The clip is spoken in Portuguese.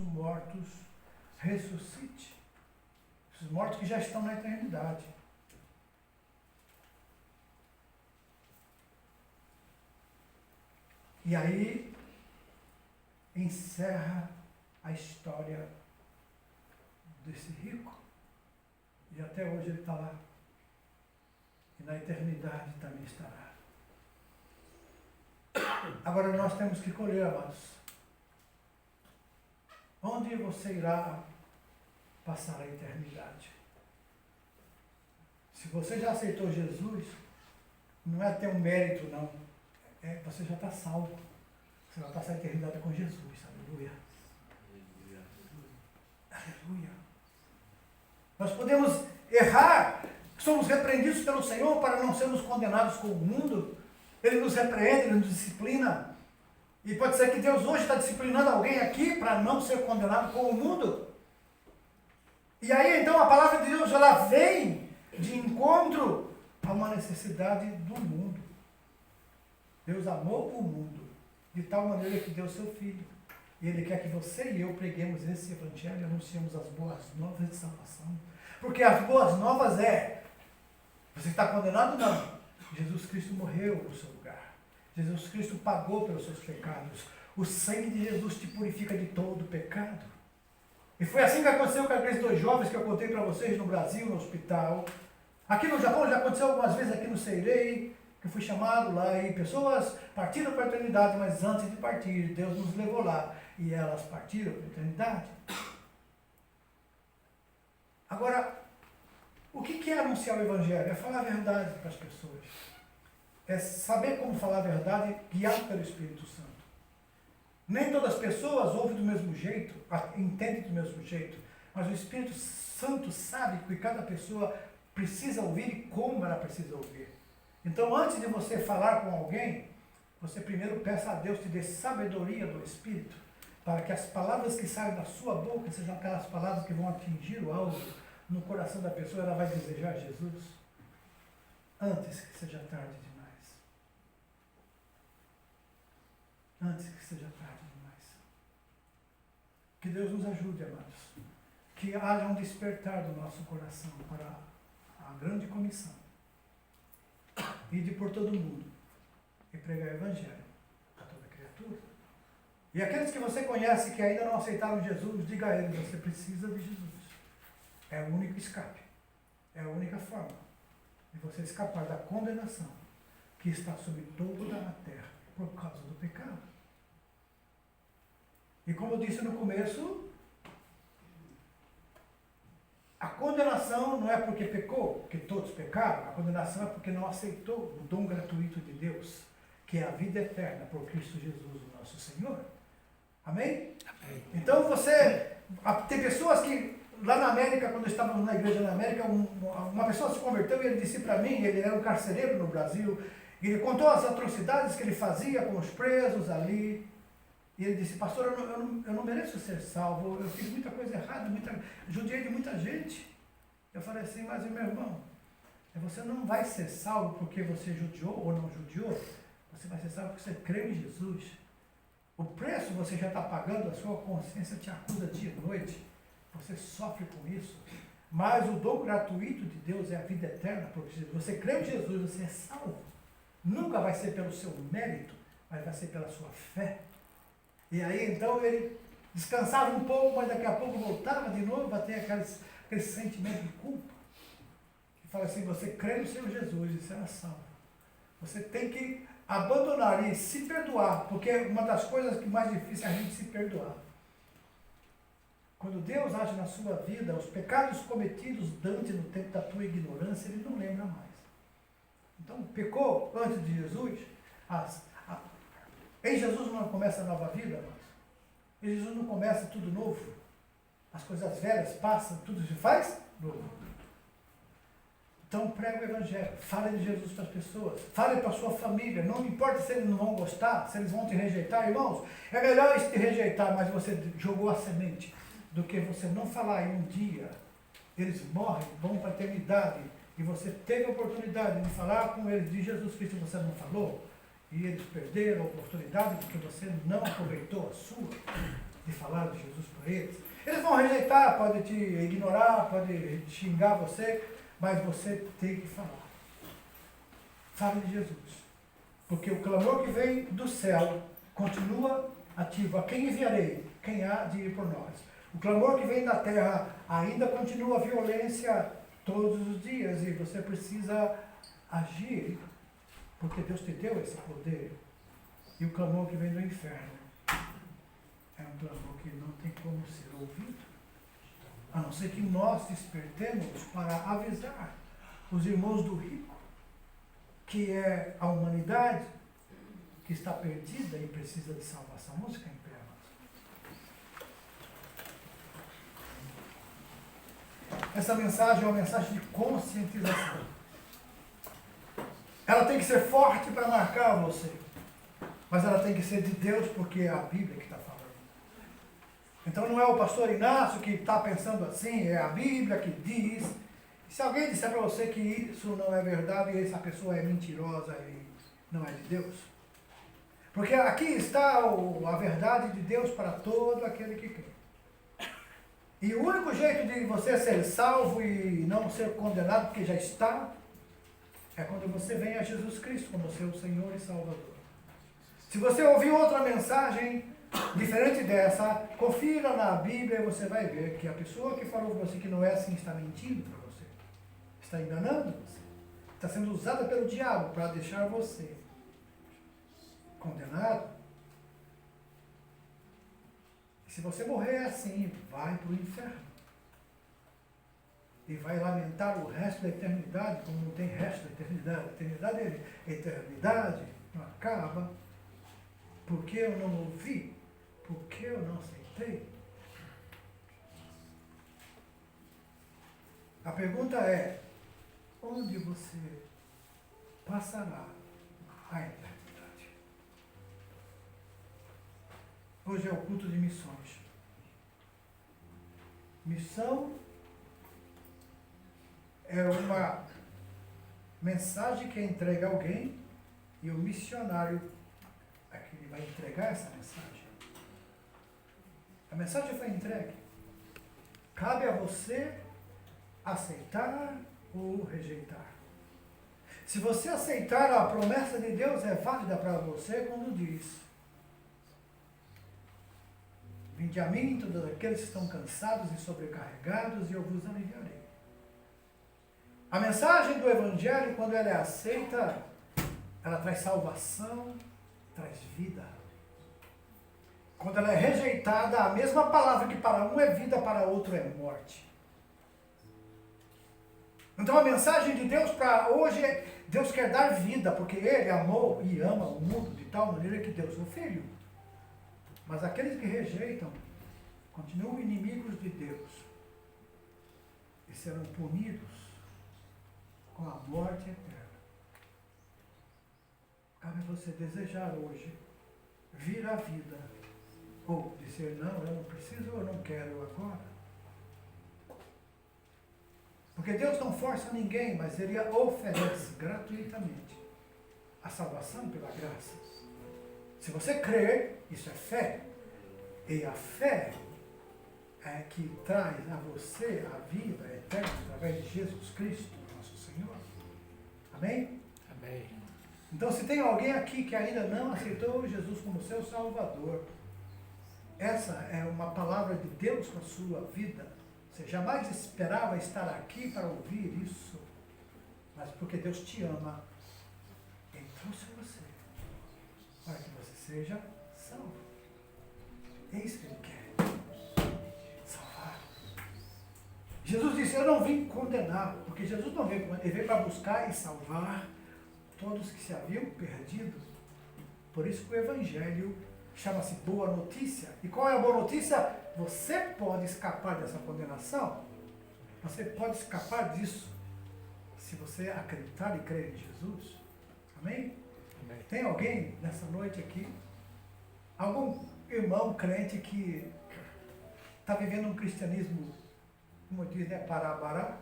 mortos ressuscite. Os mortos que já estão na eternidade. E aí encerra a história desse rico. E até hoje ele está lá. E na eternidade também estará. Agora nós temos que colher, amados. Onde você irá passar a eternidade? Se você já aceitou Jesus, não é ter um mérito, não. Você já está salvo. Você vai passar a eternidade com Jesus. Aleluia. Aleluia. Nós podemos errar, somos repreendidos pelo Senhor para não sermos condenados com o mundo. Ele nos repreende, Ele nos disciplina. E pode ser que Deus hoje está disciplinando alguém aqui para não ser condenado com o mundo. E aí então a palavra de Deus ela vem de encontro a uma necessidade do mundo. Deus amou o mundo de tal maneira que deu seu Filho. E Ele quer que você e eu preguemos esse Evangelho e anunciemos as boas novas de salvação. Porque as boas novas você está condenado? Não. Jesus Cristo morreu no seu lugar. Jesus Cristo pagou pelos seus pecados. O sangue de Jesus te purifica de todo pecado. E foi assim que aconteceu com aqueles 2 jovens que eu contei para vocês no Brasil, no hospital. Aqui no Japão já aconteceu algumas vezes aqui no Seirei, que eu fui chamado lá e pessoas partiram para a eternidade, mas antes de partir, Deus nos levou lá e elas partiram para a eternidade. Agora, o que é anunciar o Evangelho? É falar a verdade para as pessoas. É saber como falar a verdade, guiado pelo Espírito Santo. Nem todas as pessoas ouvem do mesmo jeito, entendem do mesmo jeito, mas o Espírito Santo sabe que cada pessoa precisa ouvir e como ela precisa ouvir. Então, antes de você falar com alguém, você primeiro peça a Deus te dê sabedoria do Espírito, para que as palavras que saem da sua boca sejam aquelas palavras que vão atingir o alvo no coração da pessoa, ela vai desejar Jesus antes que seja tarde demais. Antes que seja tarde demais. Que Deus nos ajude, amados. Que haja um despertar do nosso coração para a grande comissão. Ir por todo mundo e pregar o Evangelho a toda criatura. E aqueles que você conhece que ainda não aceitaram Jesus, diga a eles, você precisa de Jesus. É o único escape. É a única forma de você escapar da condenação que está sobre toda a terra por causa do pecado. E como eu disse no começo, a condenação não é porque pecou, porque todos pecaram, a condenação é porque não aceitou o dom gratuito de Deus, que é a vida eterna por Cristo Jesus, o nosso Senhor. Amém? Amém. Então tem pessoas que, lá na América, quando estávamos na igreja na América, uma pessoa se converteu e ele disse para mim, ele era um carcereiro no Brasil, e ele contou as atrocidades que ele fazia com os presos ali. E ele disse, pastor, eu não mereço ser salvo, eu fiz muita coisa errada, judiei de muita gente. Eu falei assim, mas meu irmão, você não vai ser salvo porque você judiou ou não judiou, você vai ser salvo porque você crê em Jesus. O preço você já está pagando, a sua consciência te acusa dia e noite, você sofre com isso. Mas o dom gratuito de Deus é a vida eterna, porque você crê em Jesus, você é salvo. Nunca vai ser pelo seu mérito, mas vai ser pela sua fé. E aí então ele descansava um pouco, mas daqui a pouco voltava de novo a ter aquele sentimento de culpa. E fala assim, você crê no Senhor Jesus e será salvo. Você tem que abandonar e se perdoar, porque uma das coisas que mais difícil é a gente se perdoar. Quando Deus age na sua vida, os pecados cometidos antes no tempo da tua ignorância, Ele não lembra mais. Então, pecou antes de Jesus, em Jesus não começa a nova vida, mas em Jesus não começa tudo novo. As coisas velhas passam, tudo se faz novo. Então prega o Evangelho, fale de Jesus para as pessoas, fale para a sua família, não importa se eles não vão gostar, se eles vão te rejeitar, irmãos, é melhor eles te rejeitar, mas você jogou a semente, do que você não falar e um dia eles morrem, vão para a eternidade, e você teve a oportunidade de falar com eles de Jesus Cristo e você não falou, e eles perderam a oportunidade porque você não aproveitou a sua. de falar de Jesus para eles. Eles vão rejeitar, podem te ignorar, podem xingar você, mas você tem que falar. Fale de Jesus. Porque o clamor que vem do céu continua ativo. A quem enviarei? Quem há de ir por nós? O clamor que vem da terra ainda continua a violência todos os dias e você precisa agir, porque Deus te deu esse poder. E o clamor que vem do inferno é um clamor que não tem como ser ouvido, a não ser que nós despertemos para avisar os irmãos do rico, que é a humanidade que está perdida e precisa de salvação. Música em pé, amados. Essa mensagem é uma mensagem de conscientização. Ela tem que ser forte para marcar você, mas ela tem que ser de Deus, porque é a Bíblia que está falando. Então não é o pastor Inácio que está pensando assim, é a Bíblia que diz. Se alguém disser para você que isso não é verdade, essa pessoa é mentirosa e não é de Deus. Porque aqui está a verdade de Deus para todo aquele que crê. E o único jeito de você ser salvo e não ser condenado, porque já está, é quando você vem a Jesus Cristo como seu Senhor e Salvador. Se você ouvir outra mensagem diferente dessa, confira na Bíblia e você vai ver que a pessoa que falou para você que não é assim está mentindo para você. Está enganando você. Está sendo usada pelo diabo para deixar você condenado. E se você morrer assim, vai para o inferno. E vai lamentar o resto da eternidade, como não tem resto da eternidade. Eternidade não acaba. Porque eu não ouvi? Porque eu não aceitei? A pergunta é, onde você passará a eternidade? Hoje é o culto de missões. Missão é uma mensagem que entrega a alguém e o missionário é que vai entregar essa mensagem. A mensagem foi entregue. Cabe a você aceitar ou rejeitar. Se você aceitar, a promessa de Deus é válida para você quando diz: vinde a mim, todos aqueles que estão cansados e sobrecarregados, e eu vos aliviarei. A mensagem do Evangelho, quando ela é aceita, ela traz salvação, traz vida. Quando ela é rejeitada, a mesma palavra que para um é vida, para outro é morte. Então a mensagem de Deus para hoje é: Deus quer dar vida, porque Ele amou e ama o mundo de tal maneira que deu seu Filho. Mas aqueles que rejeitam continuam inimigos de Deus e serão punidos com a morte eterna. Cabe a você desejar hoje vir à vida, ou dizer: não, eu não preciso, eu não quero agora. Porque Deus não força ninguém, mas Ele oferece gratuitamente a salvação pela graça. Se você crer, isso é fé. E a fé é que traz a você a vida eterna através de Jesus Cristo, nosso Senhor. Amém? Amém. Então, se tem alguém aqui que ainda não aceitou Jesus como seu Salvador, essa é uma palavra de Deus para a sua vida. Você jamais esperava estar aqui para ouvir isso, mas porque Deus te ama, Ele trouxe você para que você seja salvo. É isso que Ele quer. Salvar. Jesus disse: eu não vim condenar, porque Jesus não veio condenar, Ele veio para buscar e salvar todos que se haviam perdido. Por isso que o Evangelho chama-se Boa Notícia. E qual é a boa notícia? Você pode escapar dessa condenação. Você pode escapar disso se você acreditar e crer em Jesus. Amém? Amém. Tem alguém nessa noite aqui, algum irmão crente que está vivendo um cristianismo, como diz, né, parabará?